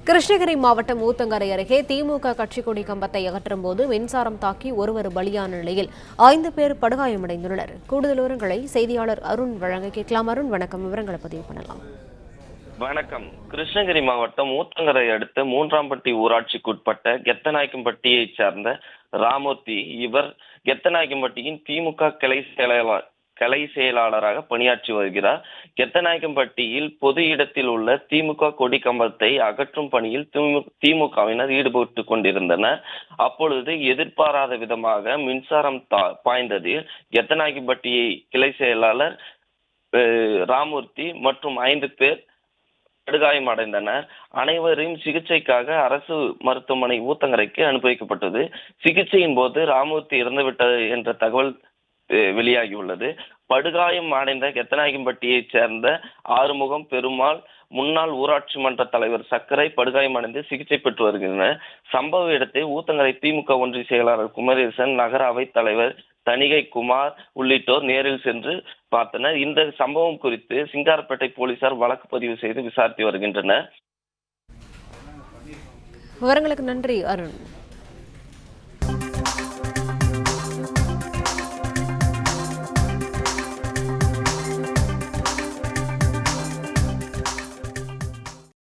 கிருஷ்ணகிரி மாவட்டம் ஊத்தங்கரை அருகே திமுக கட்சி கொடி கம்பத்தை அகற்றும் போது மின்சாரம் தாக்கி ஒருவர் பலியான நிலையில் 5 பேர் படுகாயமடைந்துள்ளனர். கூடுதல் விவரங்களை செய்தியாளர் அருண் வழங்க கேட்கலாம். அருண், வணக்கம். விவரங்களை பதிவு பண்ணலாம். வணக்கம். கிருஷ்ணகிரி மாவட்டம் ஊத்தங்கரை அடுத்த மூன்றாம்பட்டி ஊராட்சிக்குட்பட்ட கெத்தநாயக்கம்பட்டியைச் சேர்ந்த ராமூர்த்தி. இவர் கெத்தநாயக்கம்பட்டியின் திமுக கிளை செயலாளராக பணியாற்றி வருகிறார். கெத்தநாயக்கம்பட்டியில் பொது இடத்தில் உள்ள திமுக கொடி கம்பத்தை அகற்றும் பணியில் திமுகவினர் ஈடுபட்டு கொண்டிருந்தனர். அப்பொழுது எதிர்பாராத விதமாக மின்சாரம் பாய்ந்ததில் கெத்தநாயக்கம்பட்டி கிளை செயலாளர் ராமூர்த்தி மற்றும் 5 பேர் படுகாயம் அடைந்தனர். அனைவரையும் சிகிச்சைக்காக அரசு மருத்துவமனை ஊத்தங்கரைக்கு அனுப்பி வைக்கப்பட்டது. சிகிச்சையின் போது ராமூர்த்தி இறந்துவிட்டது என்ற தகவல் வெளியாகியுள்ளது. படுகாயம் அடைந்த கெத்தநாயக்கம்பட்டியைச் சேர்ந்த ஆறுமுகம், பெருமாள், முன்னாள் ஊராட்சி மன்ற தலைவர் சக்கரை படுகாயம் அடைந்து சிகிச்சை பெற்று வருகின்றனர். சம்பவ இடத்தை ஊத்தங்கரை திமுக ஒன்றிய செயலாளர் குமரேசன், நகர அவைத் தலைவர் தணிகை குமார் உள்ளிட்டோர் நேரில் சென்று பார்த்தனர். இந்த சம்பவம் குறித்து சிங்காரப்பேட்டை போலீசார் வழக்கு பதிவு செய்து விசாரித்து வருகின்றனர். விவரங்களுக்கு நன்றி, அருண்.